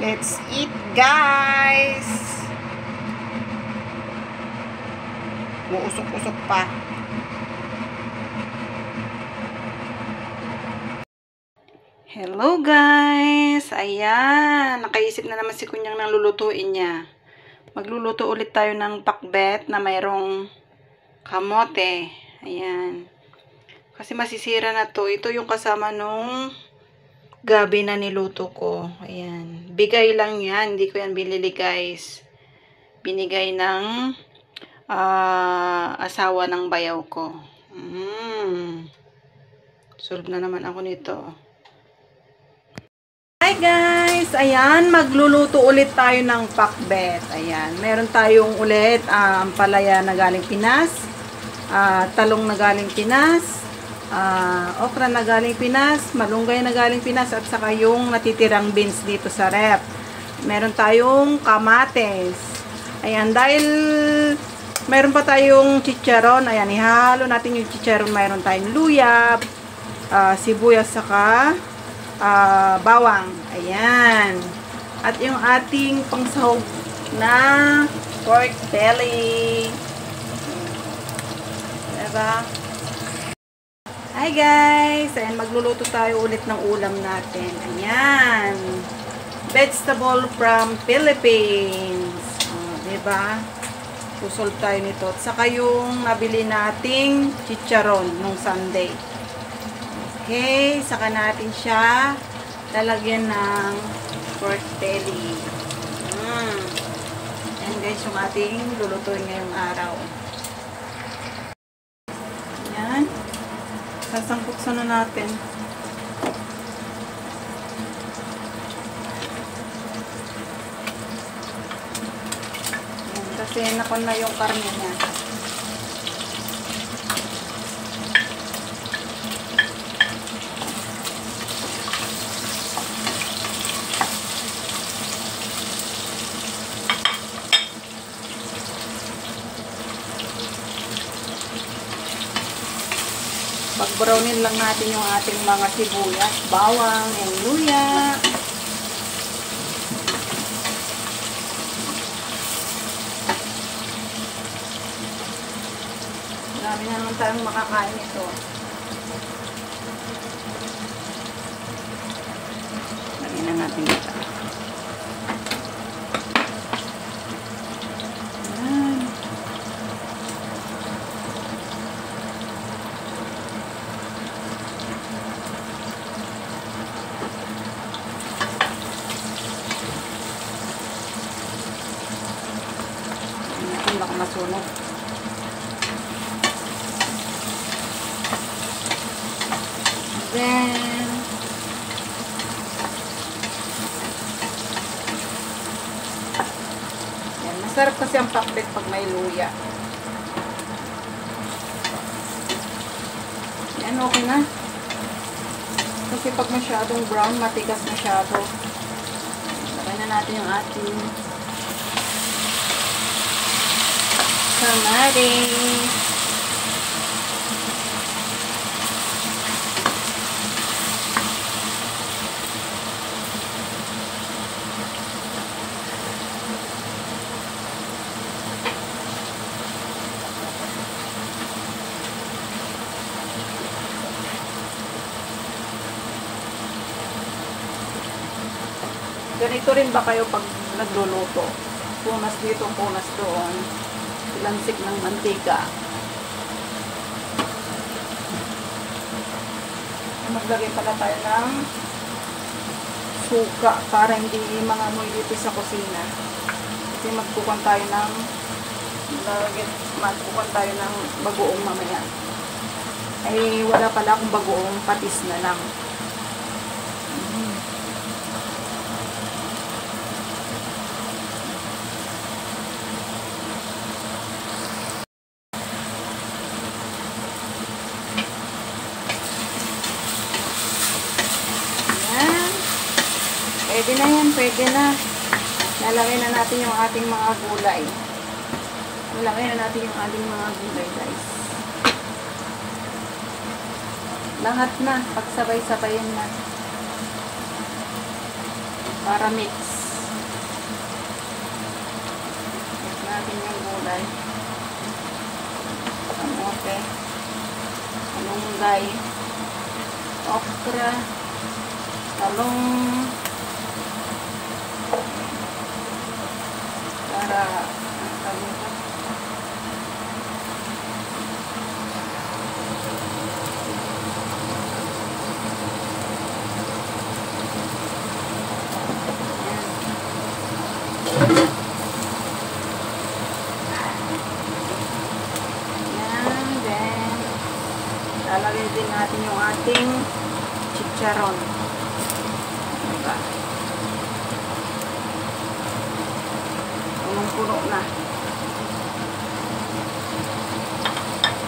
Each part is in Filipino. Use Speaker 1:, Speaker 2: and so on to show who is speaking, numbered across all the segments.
Speaker 1: Let's eat, guys! Uusok-usok pa. Hello, guys! Ayan, nakaisip na naman si Kunyang ng lulutuin niya. Magluluto ulit tayo ng pakbet na mayroong kamote. Ayan. Kasi masisira na to. Ito yung kasama nung gabi na niluto ko. Ayan. Bigay lang yan. Hindi ko yan binili, guys. Binigay ng asawa ng bayaw ko. Solve na naman ako nito. Hi guys! Ayan, magluluto ulit tayo ng pakbet. Ayan, meron tayong ulit ampalaya na galing Pinas, talong na galing Pinas, okra na galing Pinas, malunggay na galing Pinas, at saka yung natitirang beans dito sa rep. Meron tayong kamates. Ayan, dahil meron pa tayong chicharon, ayan, ihalo natin yung chicharon. Meron tayong luya, sibuyas, saka bawang. Ayan. At yung ating pangsahog na pork belly. Diba? Hi guys! Ayan, magluluto tayo ulit ng ulam natin. Ayan. Vegetable from Philippines. Diba? Susolve tayo nito. At saka yung nabili nating chicharon nung Sunday. Okay, saka natin siya lalagyan ng pork belly. Ayan guys, yung ating lulutuin ngayong araw. Ayan. Sasangkutsan na natin. Ayan, kasi nakon na yung karne niya. Pag-brownin lang natin yung ating mga sibuyas, bawang, and luya. Marami na naman tayong makakain ito. Lagyan na natin ito. Baka masunog. Then yan, masarap kasi ang pakbet pag may luya. Yan, okay na. Kasi pag masyadong brown, matigas masyado. Lagay na natin yung ating kamatis. Ganito rin ba kayo pag nagluluto? Punas dito, punas doon. Lansik ng mantika. Maglagay pala tayo ng suka para hindi mangamoy dito sa kusina. Kasi magkukan tayo ng bagoong mamaya. Ay wala pala akong bagoong, patis na lang. Pwede na yan, pwede na. Lalagay na natin yung ating mga gulay. Lalagay na natin yung ating mga gulay, guys. Lahat na, pagsabay-sabayin na. Para mix. natin yung gulay. Kamote, malunggay, okra, talong, para lalagay din natin yung ating chicharon. Diba? Punong-puno na.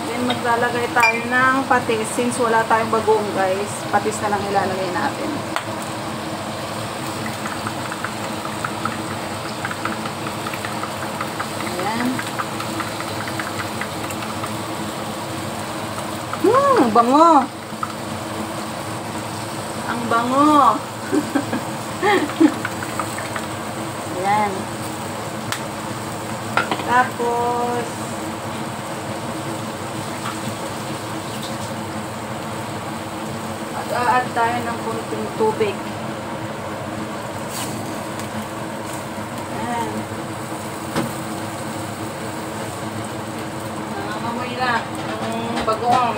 Speaker 1: Then maglalagay tayo ng patis. Since wala tayong bagoong guys, patis na lang ilalagay natin. Ayan. Ang bango. Ang bango. Ayan. Tapos mag-a-add tayo ng konting tubig. Ayan. Nangangamoy na yung bagoong.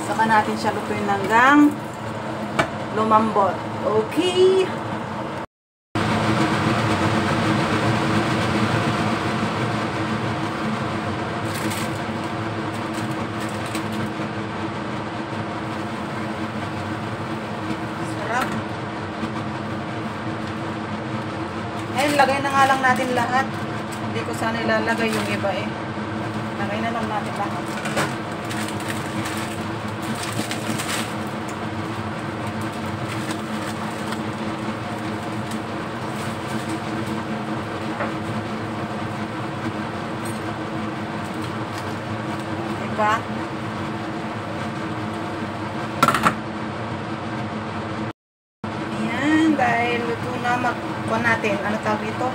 Speaker 1: Saka natin siya lutuin hanggang lumambot. Okay. Sarap. Ayun, lagay na nga lang natin lahat. Hindi ko sana ilalagay yung iba eh. Lagay na lang natin lahat. Diba? Ayan, dahil luto na magkuha natin. Ano tawag ito?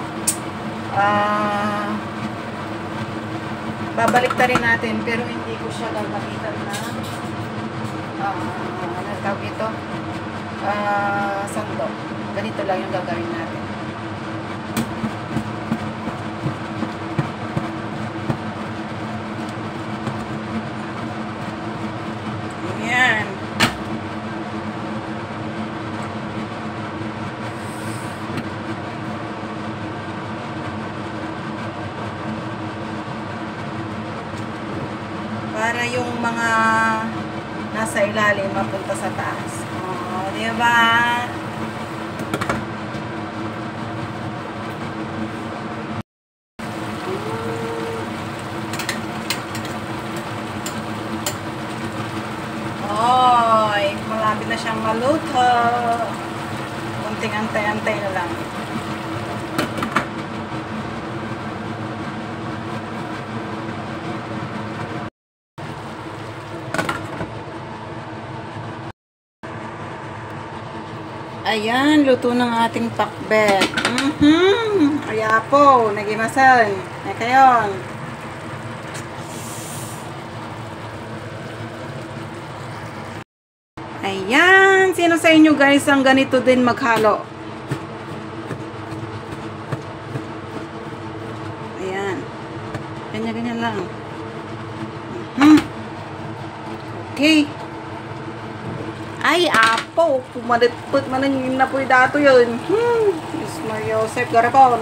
Speaker 1: Babalik ta rin natin, pero hindi ko siya gagamitan na ano tawag ito? Sando. Ganito lang yung gagawin natin. Ayan. Para yung mga nasa ilalim mapunta sa taas. Oh, di ba? Oy, malapit na siyang maluto. Kunting antay-antay na lang. Ayan, luto ng ating pakbet. Kaya po, nagimasan. Ay kayon. Ayan, sino sa inyo guys ang ganito din maghalo? Ayan. Ganyan-ganyan lang. Okay. Ay, apo. Pumadipot man yung napoy dato yun. Diyos Mario Joseph Garapon.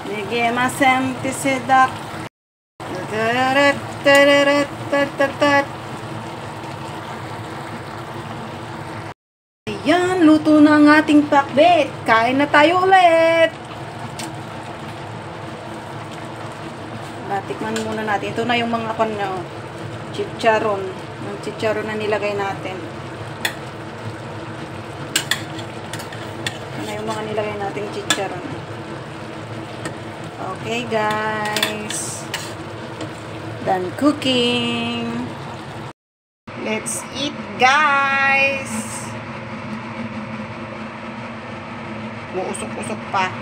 Speaker 1: Nagimasan tisidak. Ayan, luto na ang ating pakbet. Kain na tayo ulit. Tikman muna natin. Ito na yung mga chicharon. Yung chicharon na nilagay natin. Ito na yung mga nilagay nating chicharon. Okay, guys. Done cooking. Let's eat, guys. Uusok-usok pa.